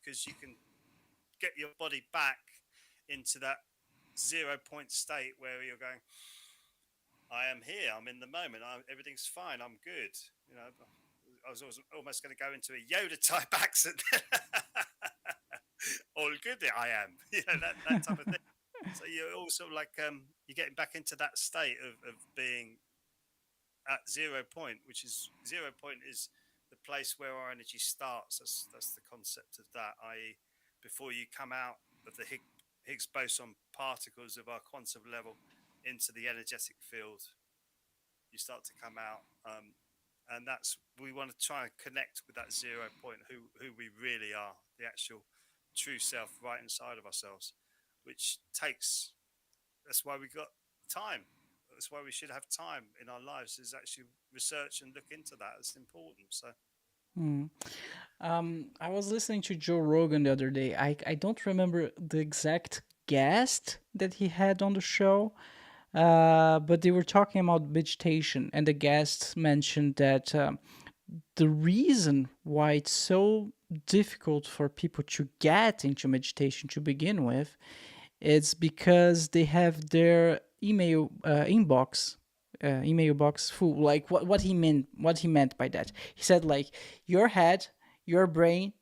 because you can get your body back into that 0 point state where you're going, I am here, I'm in the moment, everything's fine, I'm good. You know, I was almost going to go into a Yoda type accent. All good, I am. That type of thing. So you're also like you're getting back into that state of being at 0 point, which is 0 point is the place where our energy starts. That's the concept of that, i.e., before you come out of the Higgs boson particles of our quantum level into the energetic field, you start to come out, and that's, we want to try and connect with that 0 point, who we really are, the actual true self right inside of ourselves, which takes, that's why we got time. That's why we should have time in our lives, is actually research and look into that. It's important. So Hmm. I was listening to Joe Rogan the other day. I don't remember the exact guest that he had on the show, but they were talking about meditation, and the guest mentioned that the reason why it's so difficult for people to get into meditation to begin with is because they have their email box full. Like what he meant by that, he said, like, your head, your brain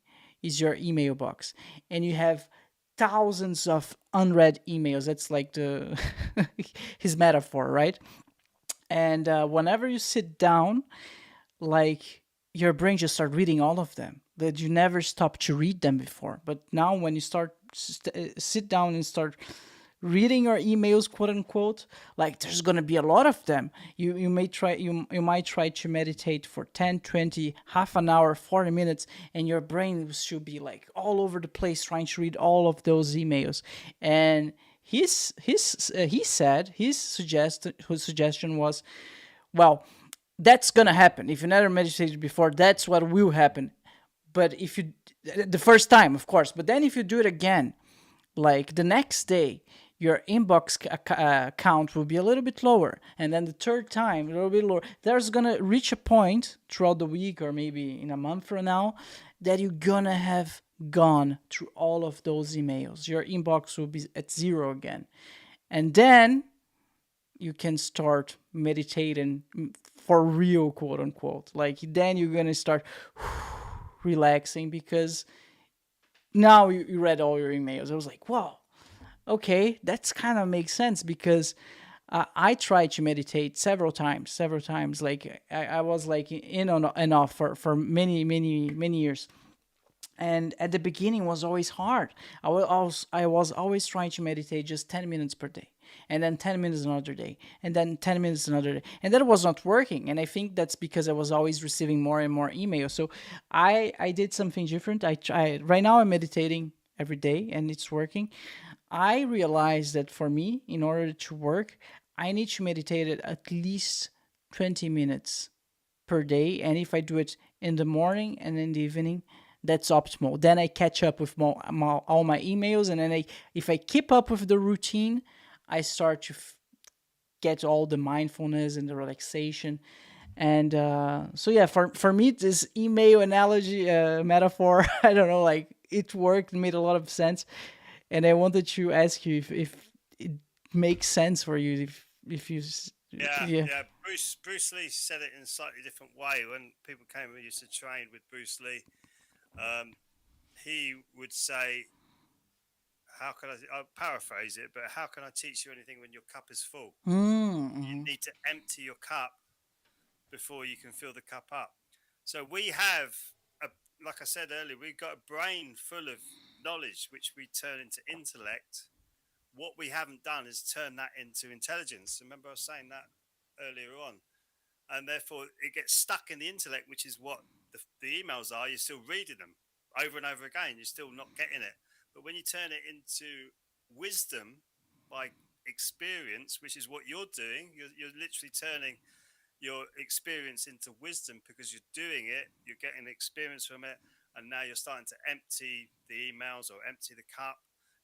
is your email box, and you have thousands of unread emails. That's like the his metaphor, right? And whenever you sit down, like, your brain just start reading all of them that you never stopped to read them before. But now when you sit down and start reading your emails, quote unquote, like, there's going to be a lot of them. You might try to meditate for 10, 20, half an hour, 40 minutes, and your brain should be like all over the place trying to read all of those emails. And he said his suggestion was, well, that's gonna happen. If you never meditated before, that's what will happen. But if you, the first time, of course, but then if you do it again, like the next day, your inbox count will be a little bit lower, and then the third time a little bit lower. There's gonna reach a point throughout the week, or maybe in a month from now, that you're gonna have gone through all of those emails. Your inbox will be at zero again, and then you can start meditating for real, quote unquote. Like, then you're gonna start relaxing because now you read all your emails. I was like, wow, okay, that's kind of makes sense because I tried to meditate several times. Like, I was like in on and off for many years. And at the beginning was always hard. I was always trying to meditate just 10 minutes per day, and then 10 minutes another day, and then 10 minutes another day, and that was not working. And I think that's because I was always receiving more and more emails. So I did something different. I tried. Right now I'm meditating every day, and it's working. I realized that for me, in order to work, I need to meditate at least 20 minutes per day. And if I do it in the morning and in the evening, that's optimal. Then I catch up with all my emails, and then if I keep up with the routine, I start to get all the mindfulness and the relaxation. And so yeah, for me, this email analogy, metaphor, I don't know, like, it worked, made a lot of sense. And I wanted to ask you if it makes sense for you, if you yeah, yeah. yeah. Bruce Lee said it in a slightly different way. When people came and used to train with Bruce Lee, um, he would say, "How can I?" I'll paraphrase it, but how can I teach you anything when your cup is full? You Mm-hmm. need to empty your cup before you can fill the cup up. So we have a, like I said earlier, we've got a brain full of knowledge which we turn into intellect. What we haven't done is turn that into intelligence. Remember, I was saying that earlier on, and therefore it gets stuck in the intellect, which is what the emails are. You're still reading them over and over again. You're still not getting it. But when you turn it into wisdom by experience, which is what you're doing, you're literally turning your experience into wisdom because you're doing it, you're getting experience from it, and now you're starting to empty the emails or empty the cup,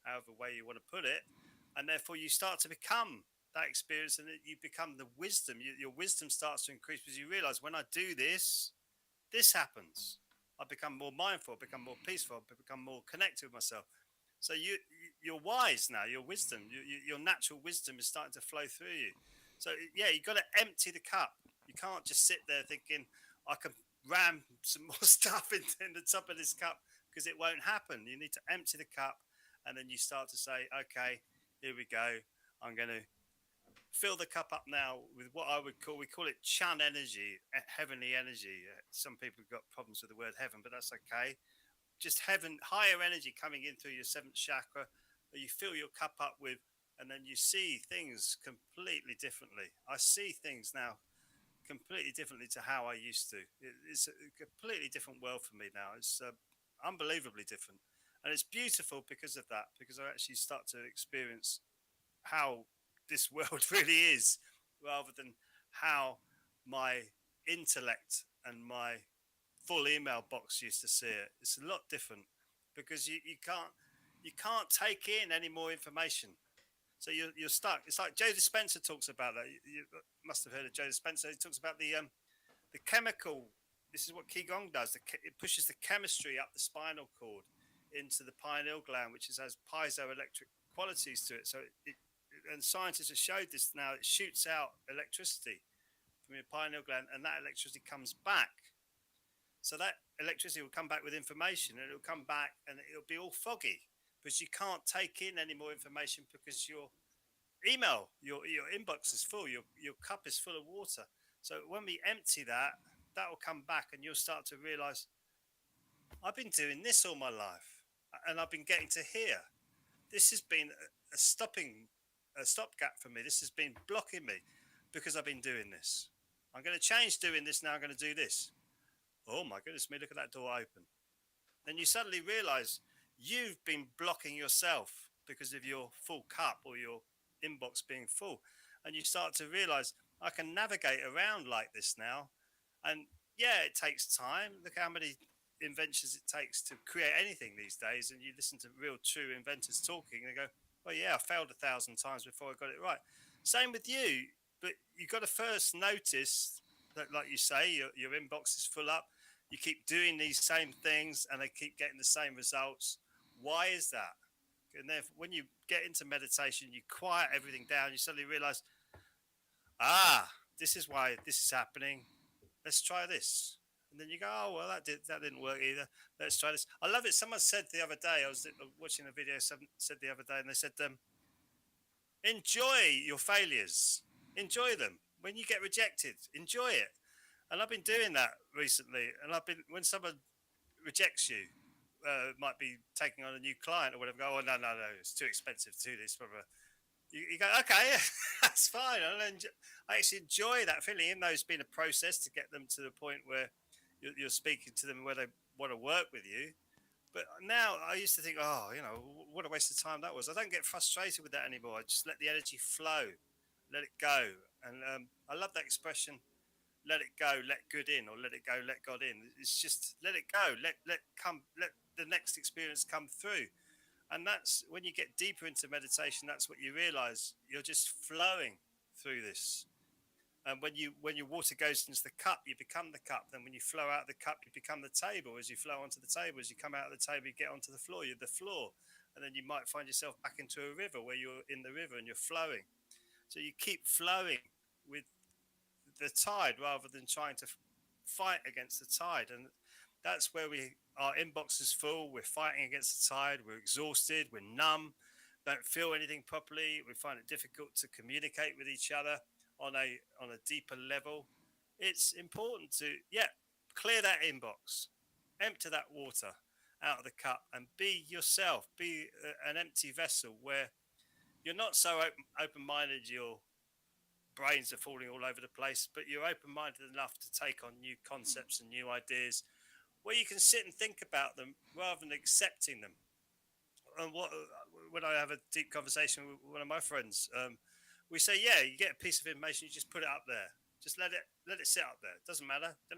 however way you want to put it, and therefore you start to become that experience, and you become the wisdom. Your wisdom starts to increase because you realize, when I do this, this happens. I become more mindful, I become more peaceful, I become more connected with myself. So you're wise now. Your wisdom, your natural wisdom is starting to flow through you. So yeah, you got to empty the cup. You can't just sit there thinking I can ram some more stuff in the top of this cup, because it won't happen. You need to empty the cup, and then you start to say, okay, here we go. I'm going to fill the cup up now with what I would call, we call it chan energy, heavenly energy. Some people have got problems with the word heaven, but that's okay. Just heaven, higher energy coming in through your seventh chakra that you fill your cup up with, and then you see things completely differently. I see things now completely differently to how I used to. It's a completely different world for me now. It's unbelievably different, and it's beautiful because of that. Because I actually start to experience how this world really is, rather than how my intellect and my full email box used to see it. It's a lot different because you can't take in any more information. So you're stuck. It's like Joe Dispenza talks about that. You must have heard of Joe Dispenza. He talks about the chemical. This is what Qigong does. It pushes the chemistry up the spinal cord into the pineal gland, which has piezoelectric qualities to it. So and scientists have showed this now. It shoots out electricity from your pineal gland, and that electricity comes back. So that electricity will come back with information, and it'll come back and it'll be all foggy because you can't take in any more information because your your inbox is full, your cup is full of water. So when we empty that, that will come back, and you'll start to realize I've been doing this all my life, and I've been getting to here. This has been a stopgap for me. This has been blocking me because I've been doing this. I'm going to change doing this now. I'm going to do this. Oh my goodness me, look at that door open. Then you suddenly realize you've been blocking yourself because of your full cup or your inbox being full. And you start to realize I can navigate around like this now. And yeah, it takes time. Look how many inventions it takes to create anything these days. And you listen to real true inventors talking, and they go, well, yeah, I failed 1,000 times before I got it right. Same with you. But you got to first notice that, like you say, your inbox is full up. You keep doing these same things and they keep getting the same results. Why is that? And then when you get into meditation, you quiet everything down, you suddenly realize, this is why this is happening. Let's try this. And then you go, oh, well, that didn't work either. Let's try this. I love it. Someone said the other day, I was watching a video, someone said the other day, and they said, enjoy your failures. Enjoy them. When you get rejected, enjoy it. And I've been doing that recently. And when someone rejects you, might be taking on a new client or whatever, go, oh, no, it's too expensive to do this. Blah, blah. You go, okay, that's fine. I actually enjoy that feeling, even though it's been a process to get them to the point where you're speaking to them where they want to work with you. But now I used to think, oh, what a waste of time that was. I don't get frustrated with that anymore. I just let the energy flow, let it go. And I love that expression, let it go, let good in, or let it go, let God in. It's just let it go, let the next experience come through. And that's when you get deeper into meditation, that's what you realize. You're just flowing through this. And when your water goes into the cup, you become the cup. Then when you flow out of the cup, you become the table. As you flow onto the table, as you come out of the table, you get onto the floor. You're the floor. And then you might find yourself back into a river where you're in the river and you're flowing. So you keep flowing with the tide rather than trying to fight against the tide. And that's where our inbox is full. We're fighting against the tide. We're exhausted. We're numb. Don't feel anything properly. We find it difficult to communicate with each other on a deeper level. It's important to clear that inbox, empty that water out of the cup, and be yourself. Be an empty vessel where you're not so open-minded. Your brains are falling all over the place, but you're open-minded enough to take on new concepts and new ideas where you can sit and think about them rather than accepting them. And when I have a deep conversation with one of my friends, we say, yeah, you get a piece of information, you just put it up there. Just let it sit up there. It doesn't matter. You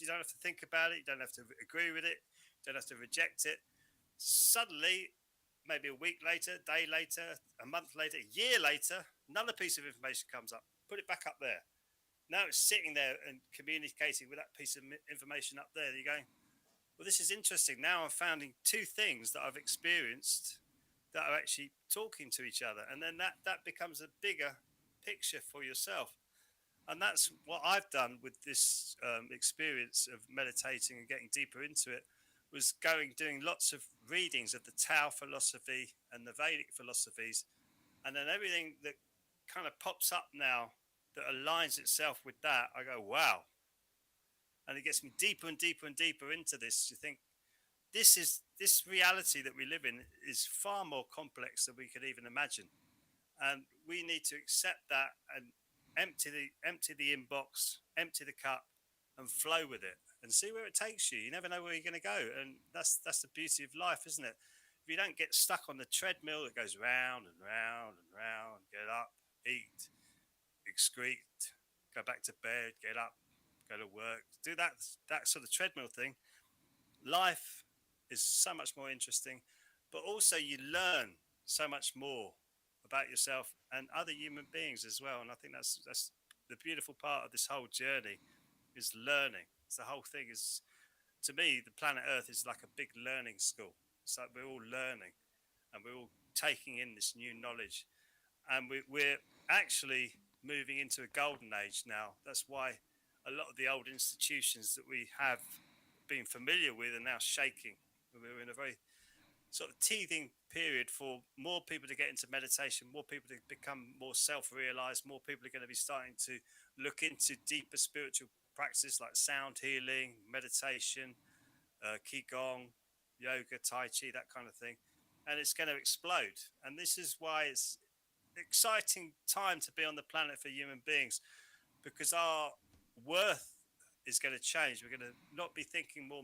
don't have to think about it. You don't have to agree with it. You don't have to reject it. Suddenly, maybe a week later, a day later, a month later, a year later, another piece of information comes up. Put it back up there. Now it's sitting there and communicating with that piece of information up there. You're going, Well, this is interesting. Now I'm finding two things that I've experienced that are actually talking to each other, and then that becomes a bigger picture for yourself. And that's what I've done with this experience of meditating and getting deeper into it. Was going doing lots of readings of the Tao philosophy and the Vedic philosophies, and then everything that kind of pops up now that aligns itself with that, I go, wow. And it gets me deeper and deeper and deeper into this. You think this reality that we live in is far more complex than we could even imagine, and we need to accept that and empty the inbox, empty the cup, and flow with it and see where it takes you. You never know where you're going to go, and that's the beauty of life, isn't it? If you don't get stuck on the treadmill that goes round and round and round, get up, eat, excrete, go back to bed, get up, go to work, do that sort of treadmill thing. Life is so much more interesting, but also you learn so much more about yourself and other human beings as well. And I think that's the beautiful part of this whole journey is learning. It's the whole thing is, to me, the planet Earth is like a big learning school. It's like we're all learning and we're all taking in this new knowledge, and we're actually moving into a golden age now. That's why a lot of the old institutions that we have been familiar with are now shaking. We're in a very sort of teething period for more people to get into meditation, more people to become more self-realized, more people are going to be starting to look into deeper spiritual practices like sound healing, meditation, qigong, yoga, tai chi, that kind of thing, and it's going to explode. And this is why it's exciting time to be on the planet for human beings, because our worth is going to change. We're going to not be thinking more